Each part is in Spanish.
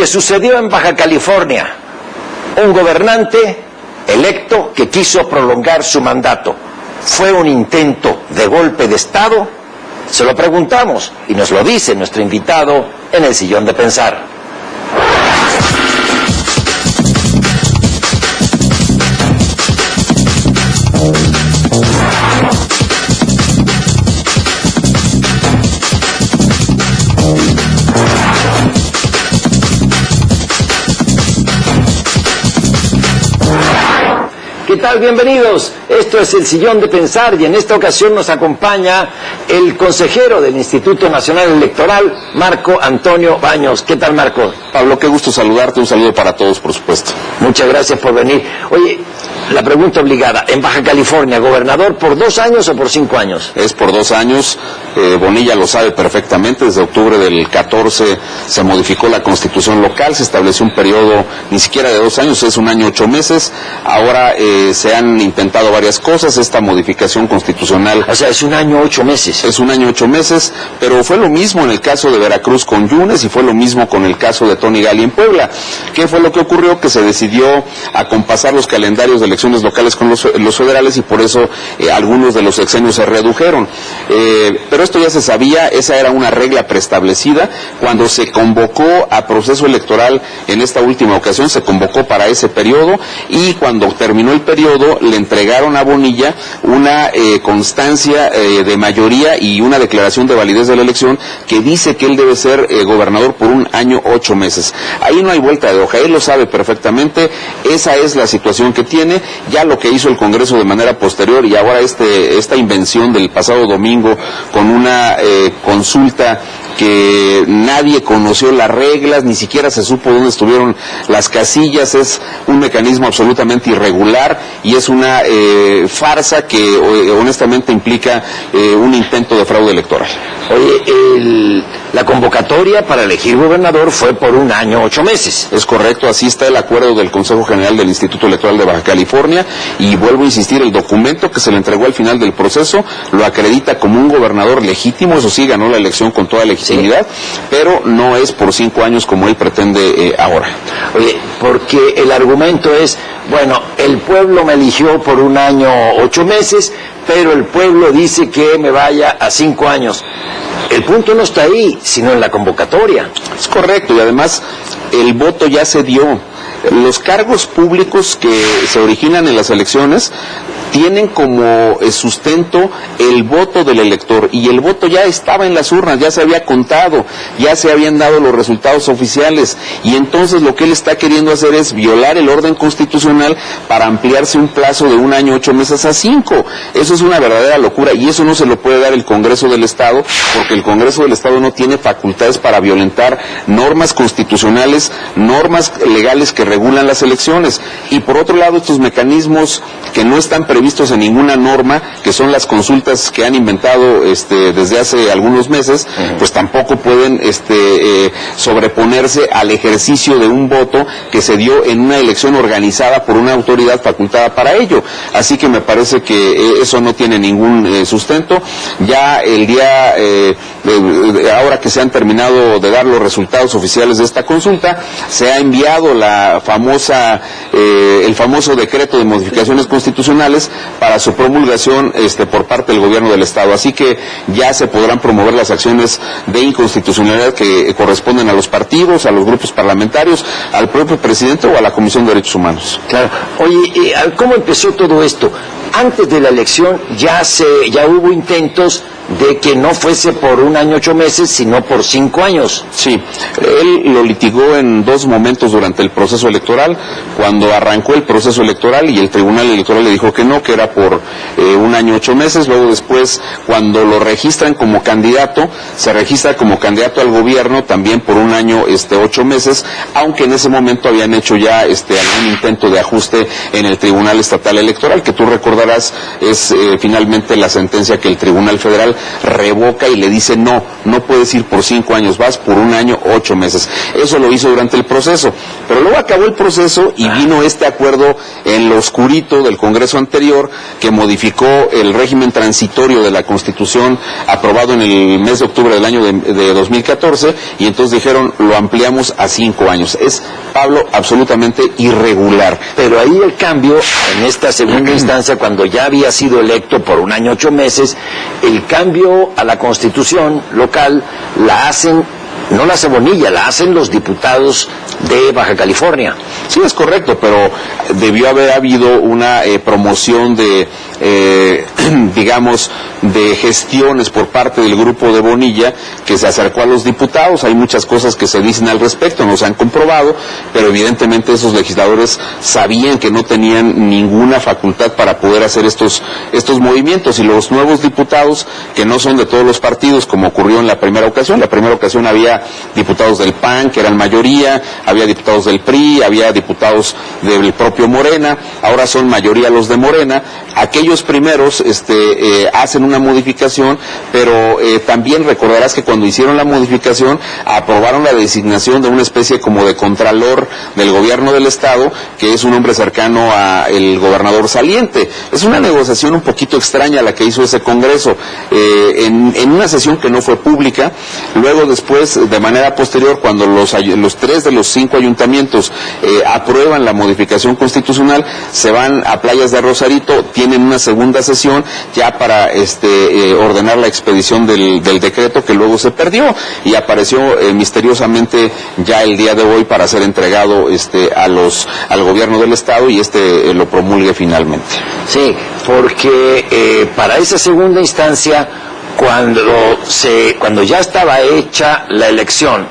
sucedió en Baja California. Un gobernante electo que quiso prolongar su mandato. ¿Fue un intento de golpe de Estado? Se lo preguntamos y nos lo dice nuestro invitado en el Sillón de Pensar. ¿Qué tal? Bienvenidos. Esto es el Sillón de Pensar y en esta ocasión nos acompaña el consejero del Instituto Nacional Electoral, Marco Antonio Baños. ¿Qué tal, Marco? Pablo, qué gusto saludarte. Un saludo para todos, por supuesto. Muchas gracias por venir. Oye, la pregunta obligada. En Baja California, ¿gobernador por 2 años o por 5 años? Es por 2 años. Bonilla lo sabe perfectamente. Desde octubre del 14 se modificó la Constitución local. Se estableció un periodo ni siquiera de 2 años, es 1 año 8 meses. Ahora se han intentado varias cosas. Esta modificación constitucional... O sea, es 1 año 8 meses. Es 1 año 8 meses, pero fue lo mismo en el caso de Veracruz con Yunes y fue lo mismo con el caso de Tony Gali en Puebla. ¿Qué fue lo que ocurrió? Que se decidió acompasar los calendarios de elecciones locales con los federales y por eso algunos de los sexenios se redujeron. Pero esto ya se sabía, esa era una regla preestablecida. Cuando se convocó a proceso electoral en esta última ocasión, se convocó para ese periodo y cuando terminó el periodo le entregaron a Bonilla una constancia de mayoría y una declaración de validez de la elección que dice que él debe ser gobernador por 1 año 8 meses. Ahí no hay vuelta de hoja, él lo sabe perfectamente, esa es la situación que tiene. Ya lo que hizo el Congreso de manera posterior y ahora esta invención del pasado domingo con una consulta que nadie conoció las reglas, ni siquiera se supo dónde estuvieron las casillas, es un mecanismo absolutamente irregular y es una farsa que honestamente implica un intento de fraude electoral. Oye, la convocatoria para elegir gobernador fue por 1 año 8 meses. Es correcto, así está el acuerdo del Consejo General del Instituto Electoral de Baja California y vuelvo a insistir, el documento que se le entregó al final del proceso lo acredita como un gobernador legítimo, eso sí, ganó la elección con toda legitimidad, sí, pero no es por 5 años como él pretende ahora. Oye, porque el argumento es, bueno, el pueblo me eligió por 1 año 8 meses, pero el pueblo dice que me vaya a 5 años. El punto no está ahí, sino en la convocatoria. Es correcto, y además el voto ya se dio. Los cargos públicos que se originan en las elecciones tienen como sustento el voto del elector y el voto ya estaba en las urnas, ya se había contado, ya se habían dado los resultados oficiales y entonces lo que él está queriendo hacer es violar el orden constitucional para ampliarse un plazo de 1 año 8 meses a 5. Eso es una verdadera locura y eso no se lo puede dar el Congreso del Estado porque el Congreso del Estado no tiene facultades para violentar normas constitucionales, normas legales que regulan las elecciones y por otro lado estos mecanismos que no están previstos en ninguna norma, que son las consultas que han inventado desde hace algunos meses, pues tampoco pueden sobreponerse al ejercicio de un voto que se dio en una elección organizada por una autoridad facultada para ello. Así que me parece que eso no tiene ningún sustento. Ya el día, ahora que se han terminado de dar los resultados oficiales de esta consulta, se ha enviado el famoso decreto de modificaciones constitucionales para su promulgación por parte del gobierno del Estado. Así que ya se podrán promover las acciones de inconstitucionalidad que corresponden a los partidos, a los grupos parlamentarios, al propio presidente o a la Comisión de Derechos Humanos. Claro. Oye, ¿cómo empezó todo esto? Antes de la elección ya hubo intentos de que no fuese por 1 año 8 meses, sino por 5 años. Sí, él lo litigó en 2 momentos durante el proceso electoral, cuando arrancó el proceso electoral y el Tribunal Electoral le dijo que no, que era por 1 año 8 meses, luego después cuando lo registran como candidato, se registra como candidato al gobierno también por 1 año 8 meses, aunque en ese momento habían hecho ya algún intento de ajuste en el Tribunal Estatal Electoral, que tú recordarás es finalmente la sentencia que el Tribunal Federal revoca y le dice no puedes ir por 5 años, vas por 1 año 8 meses. Eso lo hizo durante el proceso, pero luego acabó el proceso y vino este acuerdo en lo oscurito del Congreso anterior que modificó el régimen transitorio de la Constitución aprobado en el mes de octubre del año de 2014, y entonces dijeron lo ampliamos a 5 años. Es, Pablo, absolutamente irregular. Pero ahí el cambio, en esta segunda instancia, cuando ya había sido electo por 1 año 8 meses, el cambio a la Constitución local la hacen, no la hace Bonilla, la hacen los diputados de Baja California. Sí, es correcto, pero debió haber habido una promoción de, digamos, de gestiones por parte del grupo de Bonilla que se acercó a los diputados. Hay muchas cosas que se dicen al respecto, no se han comprobado, pero evidentemente esos legisladores sabían que no tenían ninguna facultad para poder hacer estos movimientos, y los nuevos diputados, que no son de todos los partidos, como ocurrió en la primera ocasión. La primera ocasión había diputados del PAN, que eran mayoría, había diputados del PRI, había diputados del propio Morena, ahora son mayoría los de Morena. Aquellos primeros hacen una modificación, pero también recordarás que cuando hicieron la modificación aprobaron la designación de una especie como de contralor del gobierno del estado, que es un hombre cercano al gobernador saliente. Es una negociación un poquito extraña la que hizo ese Congreso, en una sesión que no fue pública. Luego después, de manera posterior, cuando los 3 de los 5 ayuntamientos aprueban la modificación constitucional, se van a Playas de Rosarito, tienen una segunda sesión ya para ordenar la expedición del decreto, que luego se perdió y apareció misteriosamente ya el día de hoy para ser entregado al gobierno del estado, y lo promulgue finalmente. Sí, porque para esa segunda instancia, cuando ya estaba hecha la elección,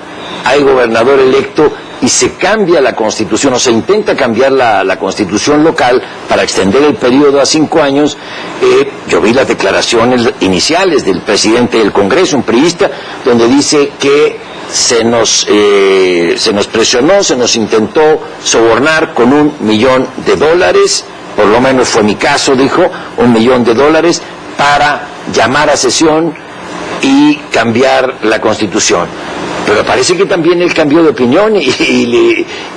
hay gobernador electo y se cambia la Constitución, o se intenta cambiar la Constitución local para extender el periodo a 5 años. Yo vi las declaraciones iniciales del presidente del Congreso, un priista, donde dice que se nos presionó, se nos intentó sobornar con $1 millón, por lo menos fue mi caso, dijo, $1 millón, para llamar a sesión y cambiar la Constitución. Pero parece que también él cambió de opinión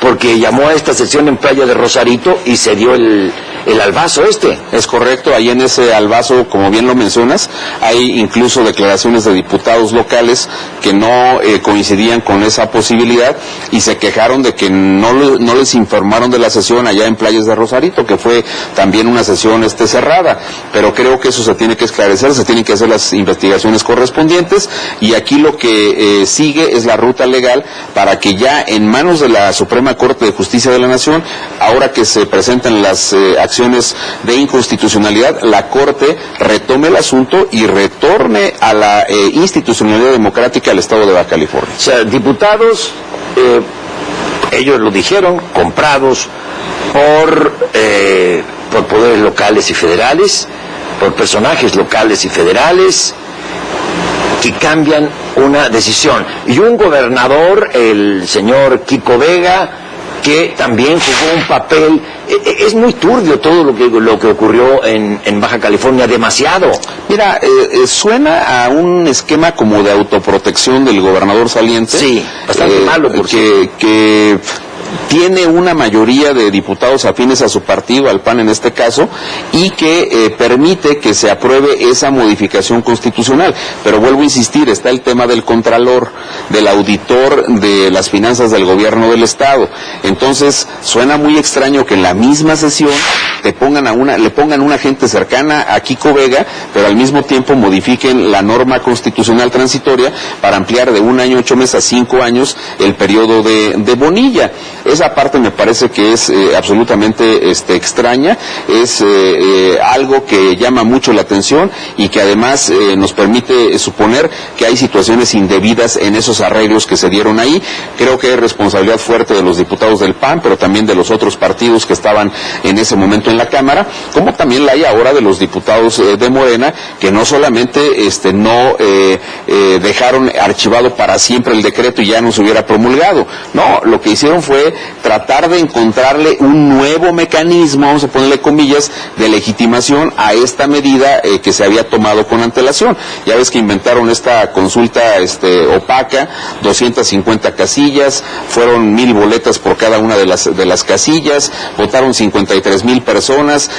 porque llamó a esta sesión en Playa de Rosarito y se dio el albazo Es correcto, ahí en ese albazo, como bien lo mencionas, hay incluso declaraciones de diputados locales que no coincidían con esa posibilidad y se quejaron de que no les informaron de la sesión allá en Playas de Rosarito, que fue también una sesión cerrada. Pero creo que eso se tiene que esclarecer, se tienen que hacer las investigaciones correspondientes, y aquí lo que sigue es la ruta legal para que ya en manos de la Suprema Corte de Justicia de la Nación, ahora que se presentan las acciones de inconstitucionalidad, la Corte retome el asunto y retorne a la institucionalidad democrática del Estado de Baja California. O sea, diputados, ellos lo dijeron, comprados por poderes locales y federales, por personajes locales y federales, que cambian una decisión. Y un gobernador, el señor Kiko Vega, que también jugó un papel. Es muy turbio todo lo que ocurrió en Baja California, demasiado. Mira, suena a un esquema como de autoprotección del gobernador saliente. Sí, bastante malo, que tiene una mayoría de diputados afines a su partido, al PAN en este caso, y que permite que se apruebe esa modificación constitucional. Pero vuelvo a insistir, está el tema del contralor, del auditor de las finanzas del gobierno del estado. Entonces, suena muy extraño que en la misma sesión le pongan una gente cercana a Kiko Vega, pero al mismo tiempo modifiquen la norma constitucional transitoria para ampliar de 1 año 8 meses a 5 años el periodo de Bonilla. Esa parte me parece que es absolutamente extraña, es algo que llama mucho la atención y que además nos permite suponer que hay situaciones indebidas en esos arreglos que se dieron ahí. Creo que hay responsabilidad fuerte de los diputados del PAN, pero también de los otros partidos que estaban en ese momento en la Cámara, como también la hay ahora de los diputados de Morena, que no solamente no dejaron archivado para siempre el decreto y ya no se hubiera promulgado. No, lo que hicieron fue de tratar de encontrarle un nuevo mecanismo, vamos a ponerle comillas, de legitimación a esta medida que se había tomado con antelación. Ya ves que inventaron esta consulta opaca, 250 casillas, fueron 1,000 boletas por cada una de las casillas, votaron 53,000 personas,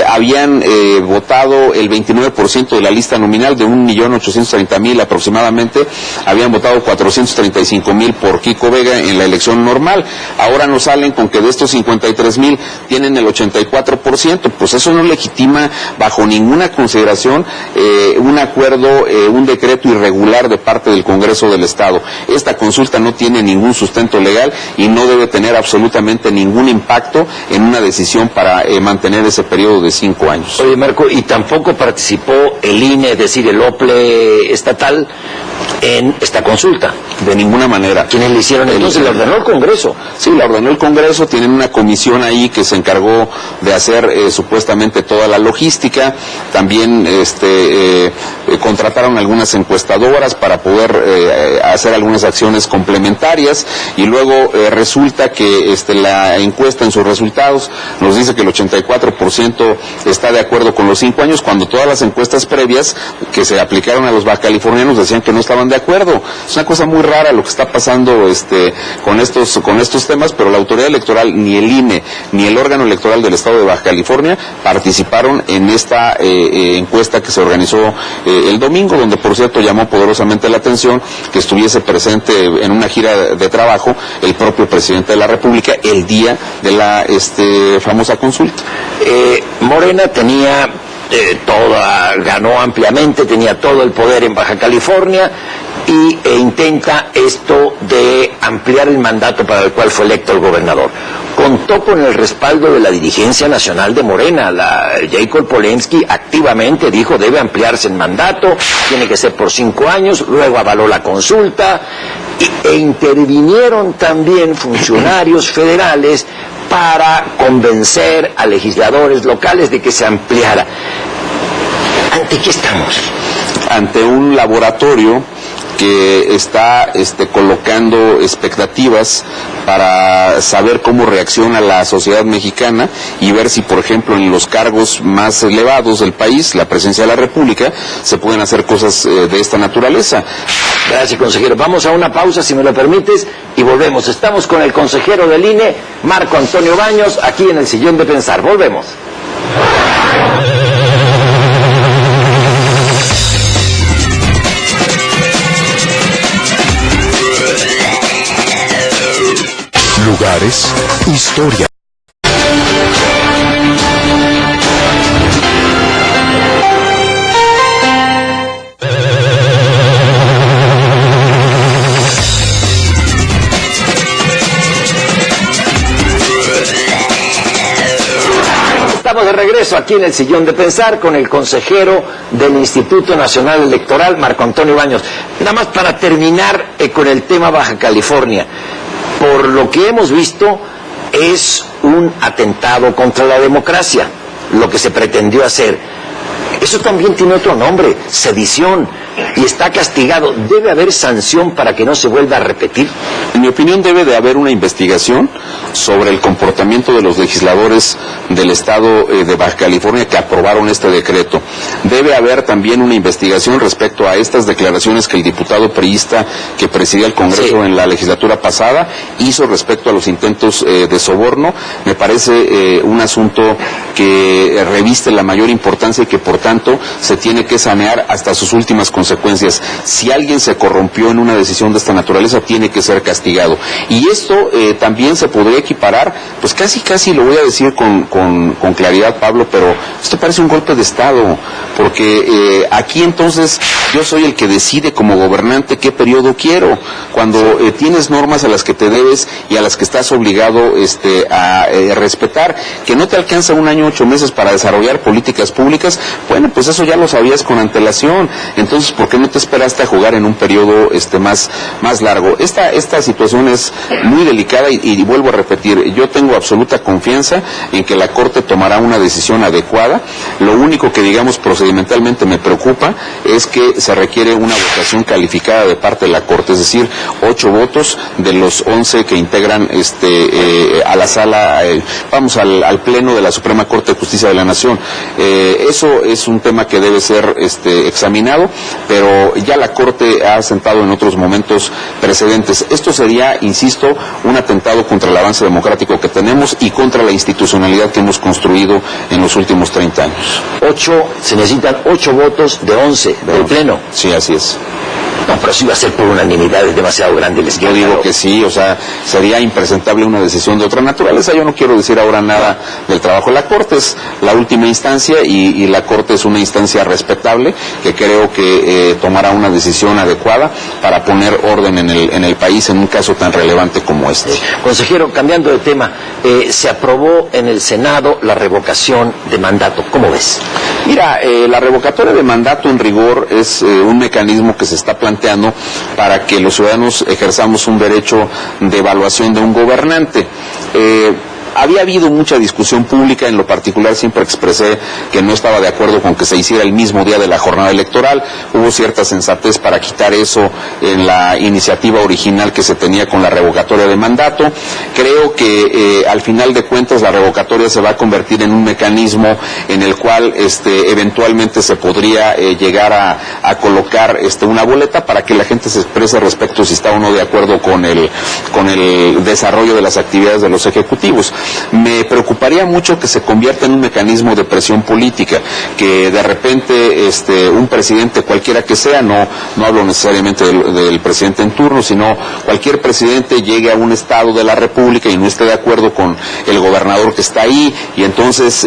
habían votado el 29% de la lista nominal, de 1,830,000 aproximadamente, habían votado 435,000 por Kiko Vega en la elección normal. Ahora nos salen con que de estos 53,000 tienen el 84%, pues eso no legitima bajo ninguna consideración un acuerdo, un decreto irregular de parte del Congreso del Estado. Esta consulta no tiene ningún sustento legal y no debe tener absolutamente ningún impacto en una decisión para mantener ese periodo de 5 años. Oye, Marco, y tampoco participó el INE, es decir, el OPLE estatal, en esta consulta. De ninguna manera. ¿Quiénes le hicieron? Entonces la ordenó el Congreso. Sí, la ordenó el Congreso, tienen una comisión ahí que se encargó de hacer supuestamente toda la logística, también contrataron algunas encuestadoras para poder hacer algunas acciones complementarias, y luego resulta que la encuesta en sus resultados nos dice que el 84% está de acuerdo con los 5 años, cuando todas las encuestas previas que se aplicaron a los bajacalifornianos decían que no estaban de acuerdo. Es una cosa muy rara lo que está pasando con estos temas, pero la autoridad electoral, ni el INE, ni el órgano electoral del estado de Baja California participaron en esta encuesta que se organizó el domingo, donde por cierto llamó poderosamente la atención que estuviese presente en una gira de trabajo el propio presidente de la República el día de la famosa consulta. Morena tenía ganó ampliamente, tenía todo el poder en Baja California e intenta esto de ampliar el mandato para el cual fue electo el gobernador. Contó con el respaldo de la dirigencia nacional de Morena. Jacob Polensky activamente dijo debe ampliarse el mandato, tiene que ser por 5 años, luego avaló la consulta e intervinieron también funcionarios federales para convencer a legisladores locales de que se ampliara. ¿Ante qué estamos? Ante un laboratorio que está colocando expectativas para saber cómo reacciona la sociedad mexicana y ver si, por ejemplo, en los cargos más elevados del país, la presidencia de la República, se pueden hacer cosas de esta naturaleza. Gracias, consejero. Vamos a una pausa, si me lo permites, y volvemos. Estamos con el consejero del INE, Marco Antonio Baños, aquí en el Sillón de Pensar. Volvemos. Lugares, historia. Estamos de regreso aquí en el Sillón de Pensar con el consejero del Instituto Nacional Electoral, Marco Antonio Baños. Nada más para terminar con el tema Baja California. Por lo que hemos visto, es un atentado contra la democracia, lo que se pretendió hacer. Eso también tiene otro nombre, sedición, y está castigado. ¿Debe haber sanción para que no se vuelva a repetir? En mi opinión, debe de haber una investigación sobre el comportamiento de los legisladores del estado de Baja California que aprobaron este decreto. Debe haber también una investigación respecto a estas declaraciones que el diputado priista que presidía el Congreso en la legislatura pasada hizo respecto a los intentos de soborno. Me parece un asunto que reviste la mayor importancia y que por tanto se tiene que sanear hasta sus últimas consecuencias. Si alguien se corrompió en una decisión de esta naturaleza, tiene que ser castigado. Y esto también se podría equiparar, pues casi lo voy a decir con claridad, Pablo, pero esto parece un golpe de Estado, porque aquí entonces yo soy el que decide como gobernante qué periodo quiero, cuando tienes normas a las que te debes y a las que estás obligado a respetar, que no te alcanza un año año, 8 meses para desarrollar políticas públicas, bueno, pues eso ya lo sabías con antelación. Entonces, ¿por qué no te esperaste a jugar en un periodo más largo? Esta situación es muy delicada y vuelvo a repetir, yo tengo absoluta confianza en que la Corte tomará una decisión adecuada. Lo único que, digamos, procedimentalmente me preocupa es que se requiere una votación calificada de parte de la Corte, es decir, 8 votos de los 11 que integran a la sala, al Pleno de la Suprema Corte de Justicia de la Nación. Eso es un tema que debe ser examinado, pero ya la Corte ha sentado en otros momentos precedentes. Esto sería, insisto, un atentado contra el avance democrático que tenemos y contra la institucionalidad que hemos construido en los últimos 30 años. Se necesitan 8 votos de 11 del Pleno. Sí, así es. No, pero si va a ser por unanimidad, es demasiado grande el escándalo. Yo digo que sí, o sea, sería impresentable una decisión de otra naturaleza. Yo no quiero decir ahora nada del trabajo. La Corte es la última instancia y la Corte es una instancia respetable que creo que tomará una decisión adecuada para poner orden en el país en un caso tan relevante como este. Consejero, cambiando de tema, se aprobó en el Senado la revocación de mandato. ¿Cómo ves? Mira, la revocatoria de mandato en rigor es un mecanismo que se está planteando para que los ciudadanos ejerzamos un derecho de evaluación de un gobernante. Había habido mucha discusión pública, en lo particular siempre expresé que no estaba de acuerdo con que se hiciera el mismo día de la jornada electoral. Hubo cierta sensatez para quitar eso en la iniciativa original que se tenía con la revocatoria de mandato. Creo que al final de cuentas la revocatoria se va a convertir en un mecanismo en el cual eventualmente se podría llegar a colocar una boleta para que la gente se exprese respecto si está o no de acuerdo con el desarrollo de las actividades de los ejecutivos. Me preocuparía mucho que se convierta en un mecanismo de presión política, que de repente un presidente cualquiera que sea, no hablo necesariamente del presidente en turno, sino cualquier presidente llegue a un estado de la República y no esté de acuerdo con el gobernador que está ahí y entonces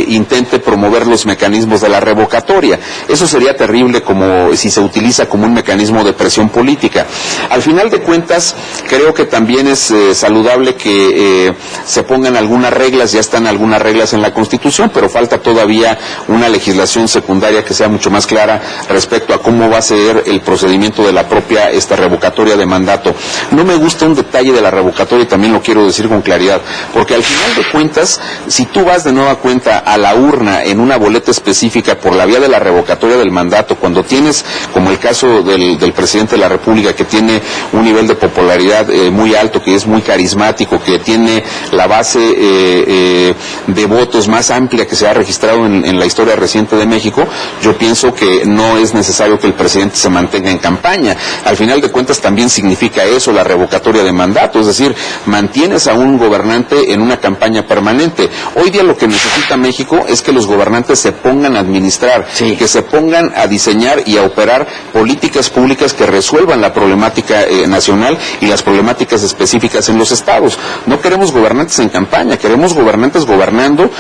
intente promover los mecanismos de la revocatoria. Eso sería terrible como si se utiliza como un mecanismo de presión política. Al final de cuentas, creo que también es saludable que se pongan algunas reglas, ya están algunas reglas en la Constitución, pero falta todavía una legislación secundaria que sea mucho más clara respecto a cómo va a ser el procedimiento de la propia revocatoria de mandato. No me gusta un detalle de la revocatoria y también lo quiero decir con claridad, porque al final de cuentas, si tú vas de nueva cuenta a la urna en una boleta específica por la vía de la revocatoria del mandato, cuando tienes, como el caso del presidente de la República, que tiene un nivel de popularidad muy alto, que es muy carismático, que tiene la base de votos más amplia que se ha registrado en la historia reciente de México, yo pienso que no es necesario que el presidente se mantenga en campaña. Al final de cuentas también significa eso la revocatoria de mandato, es decir, mantienes a un gobernante en una campaña permanente. Hoy día lo que necesita México es que los gobernantes se pongan a administrar, que se pongan a diseñar y a operar políticas públicas que resuelvan la problemática nacional y las problemáticas específicas en los estados. No queremos gobernantes en campaña, queremos gobernantes gobernando,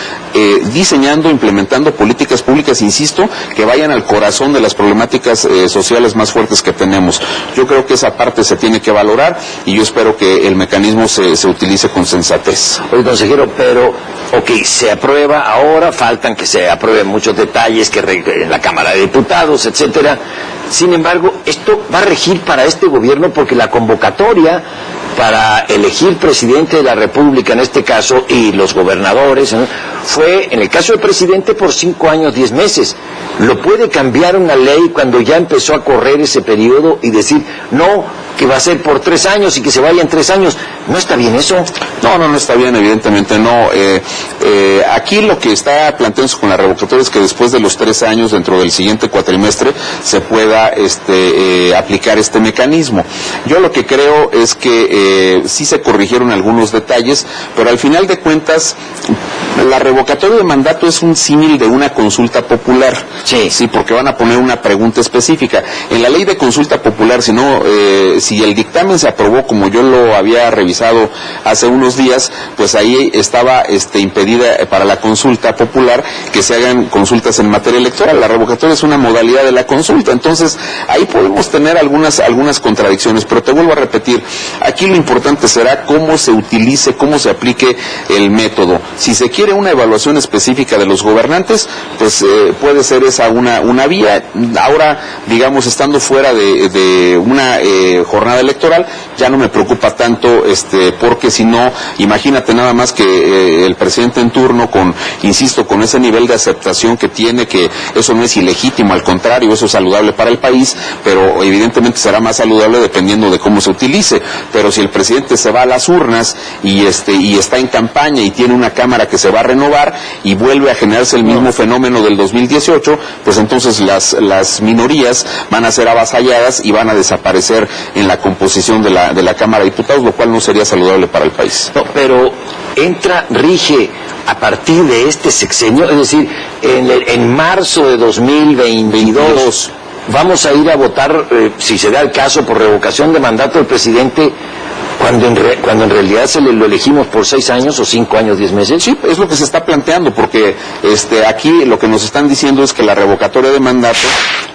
diseñando, implementando políticas públicas, insisto, que vayan al corazón de las problemáticas sociales más fuertes que tenemos. Yo creo que esa parte se tiene que valorar y yo espero que el mecanismo se utilice con sensatez. Oye, consejero, pero, se aprueba ahora, faltan que se aprueben muchos detalles en la Cámara de Diputados, etcétera. Sin embargo, esto va a regir para este gobierno porque la convocatoria para elegir presidente de la República, en este caso, y los gobernadores, fue, en el caso del presidente, por 5 años, 10 meses. ¿Lo puede cambiar una ley cuando ya empezó a correr ese periodo y decir, no, que va a ser por 3 años y que se vaya en 3 años? ¿No está bien eso? No está bien, evidentemente no. Aquí lo que está planteándose con la revocatoria es que después de los 3 años, dentro del siguiente cuatrimestre, se pueda aplicar este mecanismo. Yo lo que creo es que sí se corrigieron algunos detalles, pero al final de cuentas, la revocatoria de mandato es un símil de una consulta popular. Sí, porque van a poner una pregunta específica. En la ley de consulta popular, si el dictamen se aprobó como yo lo había revisado hace unos días, pues ahí estaba impedida para la consulta popular que se hagan consultas en materia electoral. La revocatoria es una modalidad de la consulta, entonces ahí podemos tener algunas contradicciones, pero te vuelvo a repetir, aquí lo importante será cómo se utilice, cómo se aplique el método. Si se quiere requiere una evaluación específica de los gobernantes, pues puede ser esa una vía. Ahora, digamos, estando fuera de una jornada electoral, ya no me preocupa tanto, porque si no, imagínate nada más que el presidente en turno, insisto, con ese nivel de aceptación que tiene, que eso no es ilegítimo, al contrario, eso es saludable para el país, pero evidentemente será más saludable dependiendo de cómo se utilice. Pero si el presidente se va a las urnas y está en campaña y tiene una Cámara que se va a renovar y vuelve a generarse el mismo fenómeno del 2018, pues entonces las minorías van a ser avasalladas y van a desaparecer en la composición de la Cámara de Diputados, lo cual no sería saludable para el país. No, pero rige a partir de este sexenio, es decir, en marzo de 2022 vamos a ir a votar, si se da el caso, por revocación de mandato del presidente, cuando en realidad lo elegimos por 6 años o 5 años, 10 meses. Sí, es lo que se está planteando, porque aquí lo que nos están diciendo es que la revocatoria de mandato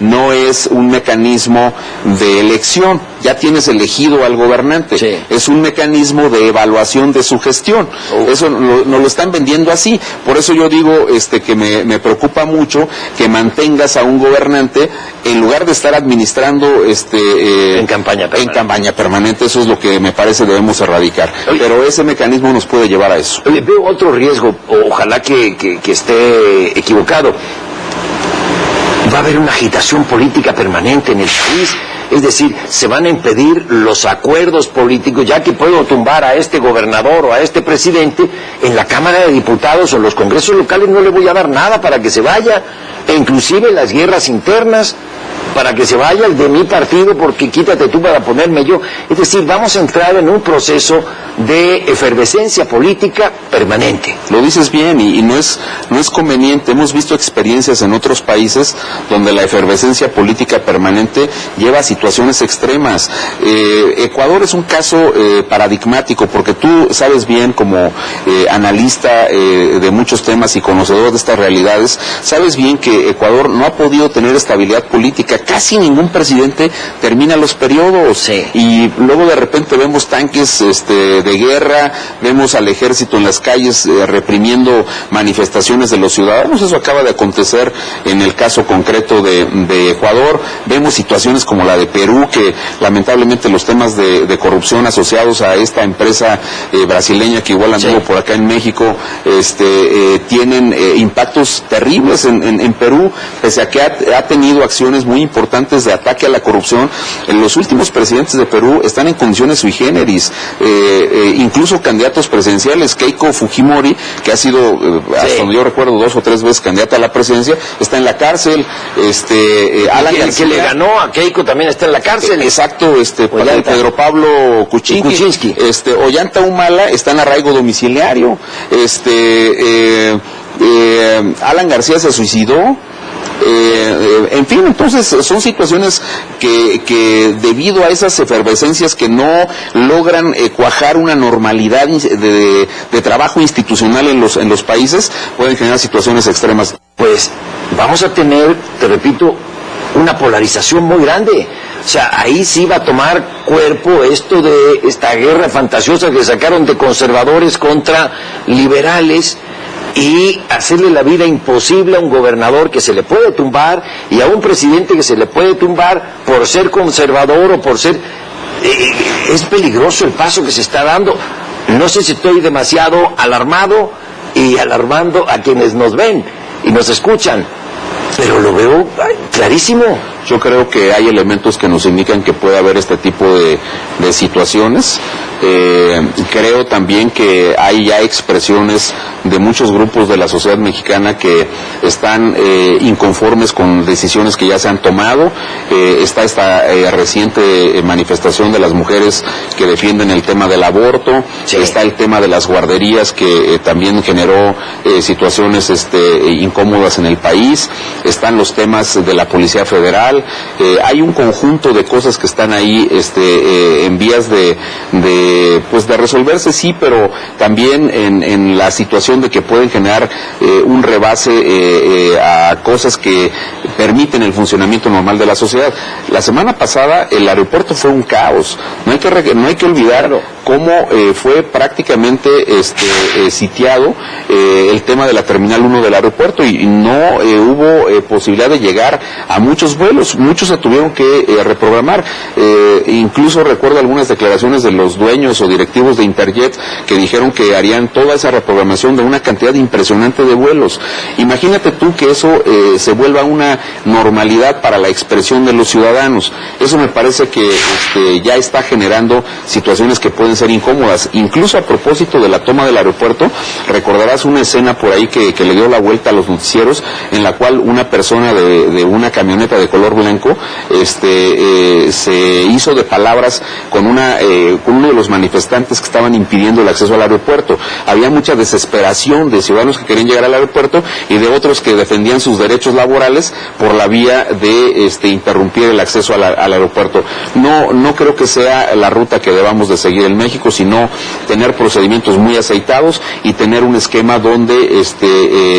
no es un mecanismo de elección, ya tienes elegido al gobernante, sí. Es un mecanismo de evaluación de su gestión. Eso nos lo están vendiendo así. Por eso yo digo que me preocupa mucho que mantengas a un gobernante en lugar de estar administrando en campaña permanente. Eso es lo que me parece debemos erradicar. Pero ese mecanismo nos puede llevar a eso. Veo otro riesgo, ojalá que esté equivocado. Va a haber una agitación política permanente en el país. Es decir, se van a impedir los acuerdos políticos, ya que puedo tumbar a este gobernador o a este presidente en la Cámara de Diputados o en los congresos locales, no le voy a dar nada para que se vaya, e inclusive las guerras internas, para que se vaya el de mi partido, porque quítate tú para ponerme yo. Es decir, vamos a entrar en un proceso de efervescencia política permanente. Lo dices bien, y no es conveniente. Hemos visto experiencias en otros países donde la efervescencia política permanente lleva a situaciones extremas. Ecuador es un caso paradigmático, porque tú sabes bien, como analista de muchos temas y conocedor de estas realidades, sabes bien que Ecuador no ha podido tener estabilidad política. Casi ningún presidente termina los periodos, sí. Y luego de repente vemos tanques de guerra, vemos al ejército en las calles reprimiendo manifestaciones de los ciudadanos. Eso acaba de acontecer en el caso concreto de Ecuador. Vemos situaciones como la de Perú, que lamentablemente los temas de corrupción asociados a esta empresa brasileña, que igual anduvo por acá en México, tienen impactos terribles en Perú, pese a que ha tenido acciones muy importantes de ataque a la corrupción. Los últimos presidentes de Perú están en condiciones sui generis, incluso candidatos presidenciales. Keiko Fujimori, que ha sido, hasta donde yo recuerdo, 2 o 3 veces candidata a la presidencia, está en la cárcel. Alan García, que le ganó a Keiko, también está en la cárcel. Exacto, Pedro Pablo Kuczynski. Ollanta Humala está en arraigo domiciliario. Alan García se suicidó. En fin, entonces son situaciones que debido a esas efervescencias que no logran cuajar una normalidad de trabajo institucional en los países, pueden generar situaciones extremas. Pues vamos a tener, te repito, una polarización muy grande. O sea, ahí sí va a tomar cuerpo esto de esta guerra fantasiosa que sacaron de conservadores contra liberales, y hacerle la vida imposible a un gobernador que se le puede tumbar y a un presidente que se le puede tumbar por ser conservador o por ser... es peligroso el paso que se está dando. No sé si estoy demasiado alarmado y alarmando a quienes nos ven y nos escuchan, pero lo veo clarísimo. Yo creo que hay elementos que nos indican que puede haber este tipo de situaciones. Creo también que hay ya expresiones de muchos grupos de la sociedad mexicana que están inconformes con decisiones que ya se han tomado. Está esta reciente manifestación de las mujeres que defienden el tema del aborto. Sí. Está el tema de las guarderías, que también generó situaciones incómodas en el país. Están los temas de la Policía Federal. Hay un conjunto de cosas que están ahí en vías de resolverse, sí, pero también en la situación de que pueden generar un rebase a cosas que permiten el funcionamiento normal de la sociedad. La semana pasada el aeropuerto fue un caos. No hay que olvidar cómo fue prácticamente sitiado el tema de la Terminal 1 del aeropuerto y no hubo posibilidad de llegar a muchos vuelos, muchos se tuvieron que reprogramar. Incluso recuerdo algunas declaraciones de los dueños o directivos de Interjet que dijeron que harían toda esa reprogramación de una cantidad impresionante de vuelos. Imagínate tú que eso se vuelva una normalidad para la expresión de los ciudadanos. Eso me parece que ya está generando situaciones que pueden ser incómodas. Incluso a propósito de la toma del aeropuerto, recordarás una escena por ahí que le dio la vuelta a los noticieros, en la cual una persona de una camioneta de color blanco se hizo de palabras con uno de los manifestantes que estaban impidiendo el acceso al aeropuerto. Había mucha desesperación de ciudadanos que querían llegar al aeropuerto y de otros que defendían sus derechos laborales por la vía de interrumpir el acceso al aeropuerto. No creo que sea la ruta que debamos de seguir en México, sino tener procedimientos muy aceitados y tener un esquema donde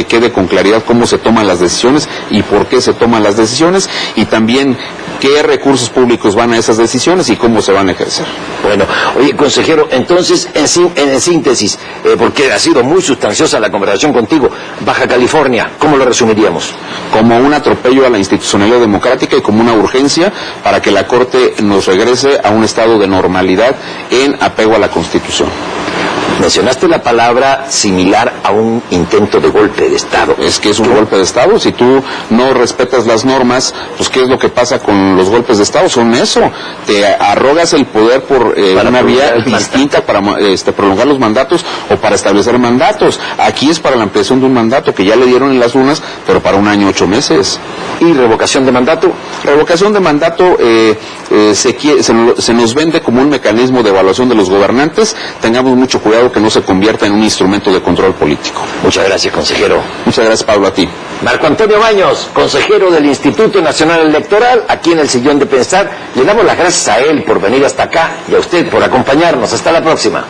quede con claridad cómo se toman las decisiones y por qué se toman las decisiones, y también qué recursos públicos van a esas decisiones y cómo se van a ejercer. Bueno, oye, consejero, entonces, en síntesis, porque ha sido muy sustanciosa la conversación contigo, Baja California, ¿cómo lo resumiríamos? Como un atropello a la institucionalidad democrática y como una urgencia para que la Corte nos regrese a un estado de normalidad en apego a la Constitución. Mencionaste la palabra similar a un intento de golpe de Estado. Es que es un golpe de Estado. Si tú no respetas las normas, pues ¿qué es lo que pasa con los golpes de Estado? Son eso. Te arrogas el poder por una vía distinta para prolongar los mandatos o para establecer mandatos. Aquí es para la ampliación de un mandato que ya le dieron en las urnas, pero para 1 año 8 meses. ¿Y revocación de mandato? Revocación de mandato se nos vende como un mecanismo de evaluación de los gobernantes. Tengamos mucho cuidado que no se convierta en un instrumento de control político. Muchas gracias, consejero. Muchas gracias, Pablo, a ti. Marco Antonio Baños, consejero del Instituto Nacional Electoral, aquí en el Sillón de Pensar. Le damos las gracias a él por venir hasta acá y a usted por acompañarnos. Hasta la próxima.